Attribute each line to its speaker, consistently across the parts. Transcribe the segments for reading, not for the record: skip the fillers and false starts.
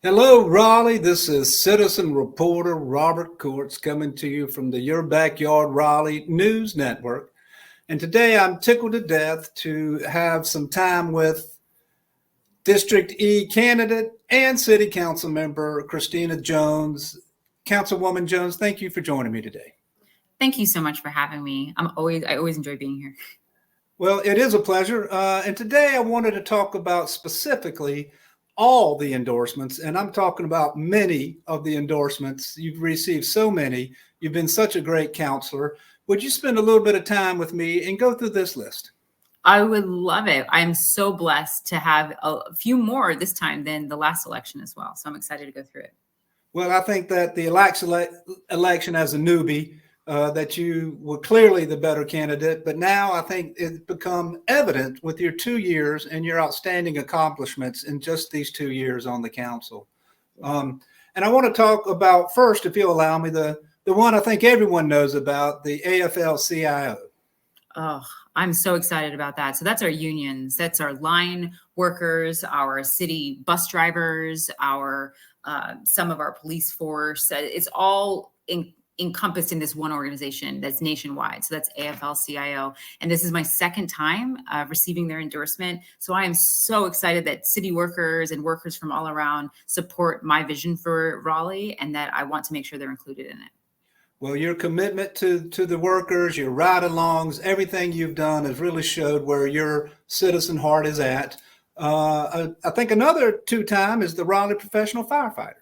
Speaker 1: Hello, Raleigh. This is citizen reporter Robert Courts coming to you from the Your Backyard Raleigh News Network. And today I'm tickled to death to have some time with District E candidate and City Council member Christina Jones. Councilwoman Jones, thank you for joining me today.
Speaker 2: Thank you so much for having me. I always enjoy being here.
Speaker 1: Well, it is a pleasure. And today I wanted to talk about specifically all the endorsements. And I'm talking about many of the endorsements. You've received so many. You've been such a great counselor. Would you spend a little bit of time with me and go through this list?
Speaker 2: I would love it. I'm so blessed to have a few more this time than the last election as well. So I'm excited to go through it.
Speaker 1: Well, I think that the election as a newbie, that you were clearly the better candidate, but now I think it's become evident with your 2 years and your outstanding accomplishments in just these 2 years on the council. And I want to talk about first, if you'll allow me, the one I think everyone knows about, the AFL-CIO.
Speaker 2: Oh, I'm so excited about that. So that's our unions. That's our line workers, our city bus drivers, our some of our police force. It's all encompassed in this one organization that's nationwide. So that's AFL-CIO. And this is my second time receiving their endorsement. So I am so excited that city workers and workers from all around support my vision for Raleigh and that I want to make sure they're included in it.
Speaker 1: Well, your commitment to the workers, your ride-alongs, everything you've done has really showed where your citizen heart is at. I think another two-time is the Raleigh Professional Firefighters.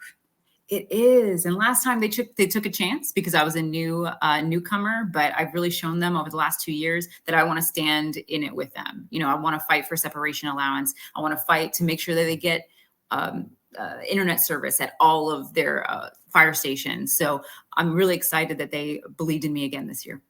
Speaker 2: It is, and last time they took a chance because I was a newcomer, but I've really shown them over the last 2 years that I want to stand in it with them. You know, I want to fight for separation allowance. I want to fight to make sure that they get internet service at all of their fire stations. So I'm really excited that they believed in me again this year.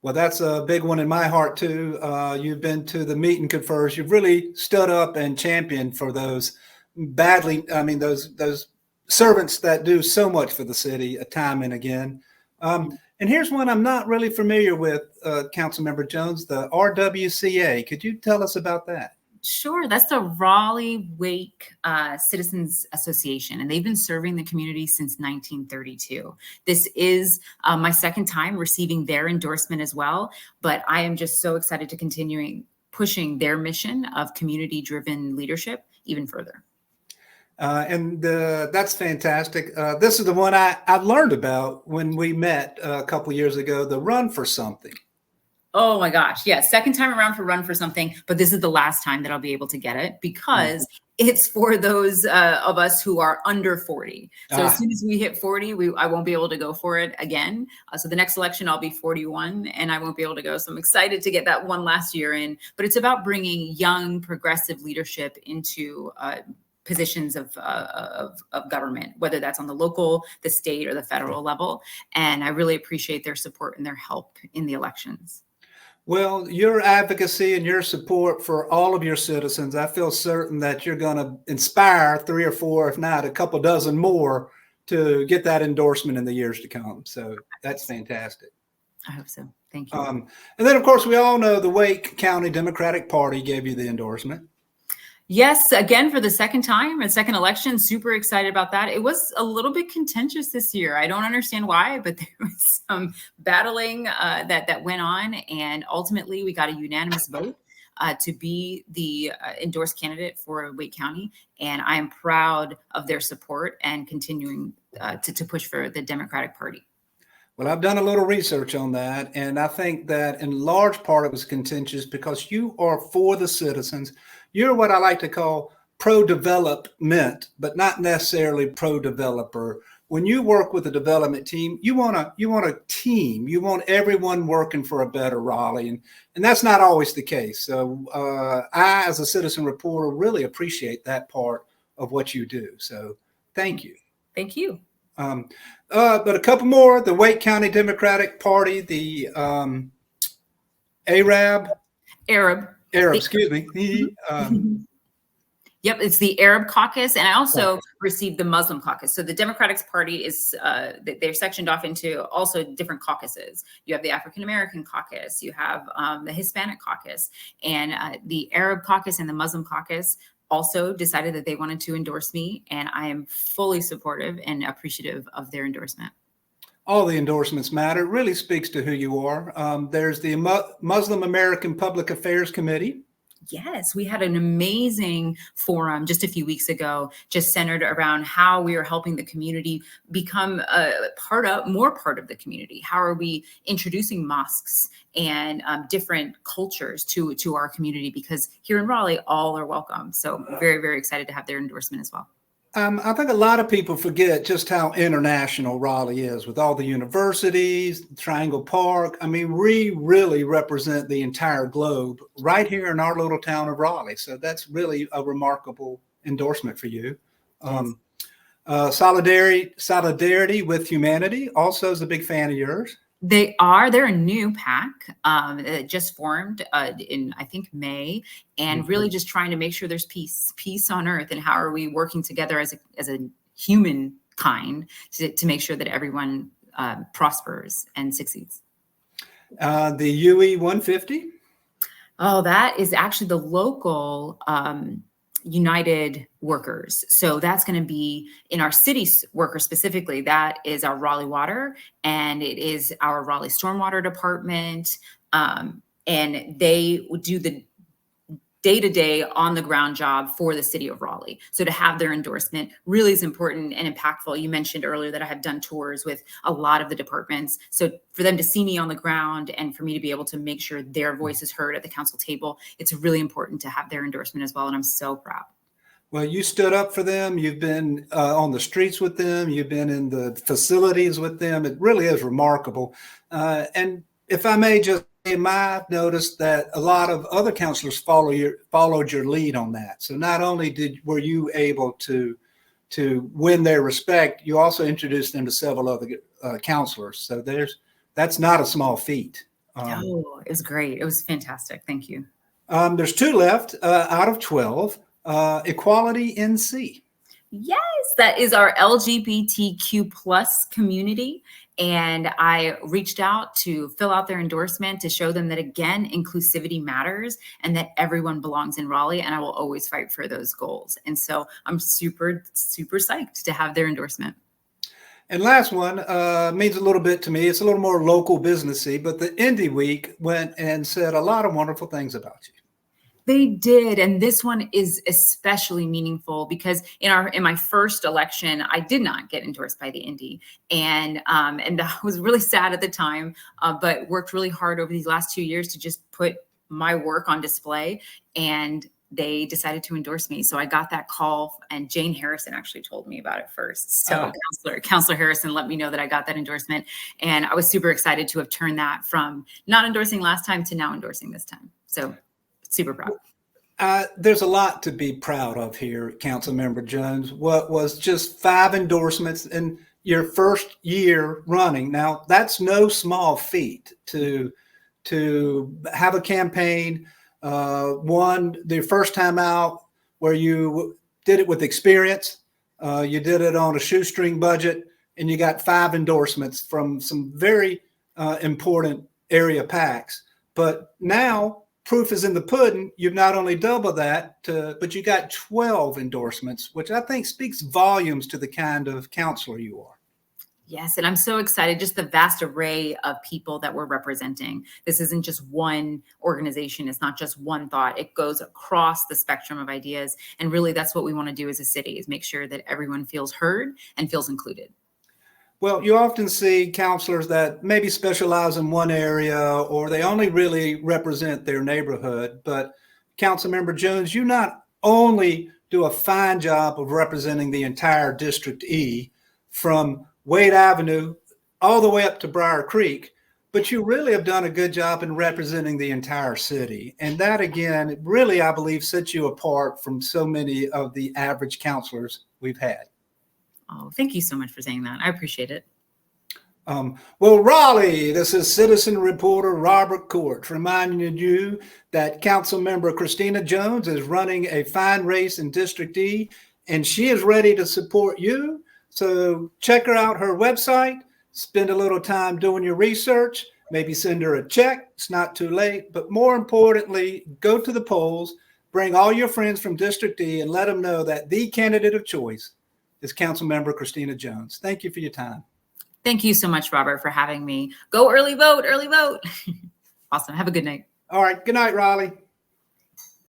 Speaker 1: Well, that's a big one in my heart too. You've been to the meet and confers. You've really stood up and championed for those those servants that do so much for the city time and again. And here's one I'm not really familiar with, Councilmember Jones, the RWCA. Could you tell us about that?
Speaker 2: Sure. That's the Raleigh Wake Citizens Association, and they've been serving the community since 1932. This is my second time receiving their endorsement as well, but I am just so excited to continuing pushing their mission of community-driven leadership even further.
Speaker 1: That's fantastic. This is the one I've learned about when we met a couple years ago, the Run for Something.
Speaker 2: Oh my gosh. Yeah. Second time around for Run for Something, but this is the last time that I'll be able to get it because it's for those of us who are under 40. So as soon as we hit 40, I won't be able to go for it again. So the next election, I'll be 41 and I won't be able to go. So I'm excited to get that one last year in, but it's about bringing young progressive leadership into positions of government, whether that's on the local, the state, or the federal level. And I really appreciate their support and their help in the elections.
Speaker 1: Well, your advocacy and your support for all of your citizens, I feel certain that you're going to inspire 3 or 4, if not a couple dozen more, to get that endorsement in the years to come. So that's fantastic.
Speaker 2: I hope so. Thank you.
Speaker 1: And then, of course, we all know the Wake County Democratic Party gave you the endorsement.
Speaker 2: Yes, again, for the second time and second election, super excited about that. It was a little bit contentious this year. I don't understand why, but there was some battling that went on. And ultimately, we got a unanimous vote to be the endorsed candidate for Wake County. And I am proud of their support and continuing to push for the Democratic Party.
Speaker 1: Well, I've done a little research on that, and I think that in large part it was contentious because you are for the citizens. You're what I like to call pro-development, but not necessarily pro-developer. When you work with a development team, you want a team. You want everyone working for a better Raleigh, and that's not always the case. So I, as a citizen reporter, really appreciate that part of what you do. So thank you.
Speaker 2: Thank you.
Speaker 1: But a couple more, the Wake County Democratic Party, the Arab, excuse me.
Speaker 2: Yep, it's the Arab caucus, and I also received the Muslim caucus. So the Democratic Party is, they're sectioned off into also different caucuses. You have the African-American caucus, you have the Hispanic caucus, and the Arab caucus and the Muslim caucus also decided that they wanted to endorse me, and I am fully supportive and appreciative of their endorsement.
Speaker 1: All the endorsements matter. It really speaks to who you are. There's the Muslim American Public Affairs Committee.
Speaker 2: Yes, we had an amazing forum just a few weeks ago, just centered around how we are helping the community become more part of the community. How are we introducing mosques and different cultures to our community? Because here in Raleigh, all are welcome. So very, very excited to have their endorsement as well.
Speaker 1: I think a lot of people forget just how international Raleigh is with all the universities, Triangle Park. I mean, we really represent the entire globe right here in our little town of Raleigh. So that's really a remarkable endorsement for you. Solidarity with Humanity also is a big fan of yours.
Speaker 2: They're a new PAC that just formed in, I think, May, and really just trying to make sure there's peace on earth, and how are we working together as a humankind to make sure that everyone prospers and succeeds.
Speaker 1: The UE 150?
Speaker 2: Oh, that is actually the local United workers. So that's going to be in our city workers specifically. That is our Raleigh Water, and it is our Raleigh Stormwater Department. And they do the day-to-day on the ground job for the city of Raleigh. So to have their endorsement really is important and impactful. You mentioned earlier that I have done tours with a lot of the departments. So for them to see me on the ground and for me to be able to make sure their voice is heard at the council table, it's really important to have their endorsement as well. And I'm so proud.
Speaker 1: Well, you stood up for them. You've been on the streets with them. You've been in the facilities with them. It really is remarkable. And if I may just I've noticed that a lot of other councilors followed your lead on that. So not only were you able to win their respect, you also introduced them to several other councilors. So that's not a small feat.
Speaker 2: Oh, it was great. It was fantastic. Thank you.
Speaker 1: There's 2 left out of 12. Equality NC.
Speaker 2: Yes, that is our LGBTQ plus community. And I reached out to fill out their endorsement to show them that, again, inclusivity matters and that everyone belongs in Raleigh. And I will always fight for those goals. And so I'm super, super psyched to have their endorsement.
Speaker 1: And last one means a little bit to me. It's a little more local businessy, but the Indie Week went and said a lot of wonderful things about you.
Speaker 2: They did, and this one is especially meaningful because in my first election, I did not get endorsed by the Indy, and I was really sad at the time, but worked really hard over these last 2 years to just put my work on display, and they decided to endorse me. So I got that call, and Jane Harrison actually told me about it first. So Councilor Harrison let me know that I got that endorsement, and I was super excited to have turned that from not endorsing last time to now endorsing this time. So. Super proud.
Speaker 1: There's a lot to be proud of here, Councilmember Jones. What was just 5 endorsements in your first year running. Now, that's no small feat to have a campaign, the first time out where you did it with experience. You did it on a shoestring budget, and you got 5 endorsements from some very important area PACs. But now, proof is in the pudding. You've not only doubled that, but you got 12 endorsements, which I think speaks volumes to the kind of counselor you are.
Speaker 2: Yes, and I'm so excited, just the vast array of people that we're representing. This isn't just one organization. It's not just one thought. It goes across the spectrum of ideas. And really, that's what we want to do as a city, is make sure that everyone feels heard and feels included.
Speaker 1: Well, you often see counselors that maybe specialize in one area, or they only really represent their neighborhood. But Councilmember Jones, you not only do a fine job of representing the entire District E from Wade Avenue all the way up to Briar Creek, but you really have done a good job in representing the entire city. And that, again, really, I believe, sets you apart from so many of the average counselors we've had.
Speaker 2: Oh, thank you so much for saying that. I appreciate it.
Speaker 1: Well, Raleigh, this is citizen reporter Robert Court reminding you that Councilmember Christina Jones is running a fine race in District E, and she is ready to support you. So check her out, her website, spend a little time doing your research, maybe send her a check. It's not too late, but more importantly, go to the polls. bring all your friends from District D and let them know that the candidate of choice is Councilmember Christina Jones. Thank you for your time.
Speaker 2: Thank you so much, Robert, for having me. Go early vote, early vote. Awesome. Have a good night.
Speaker 1: All right. Good night, Raleigh.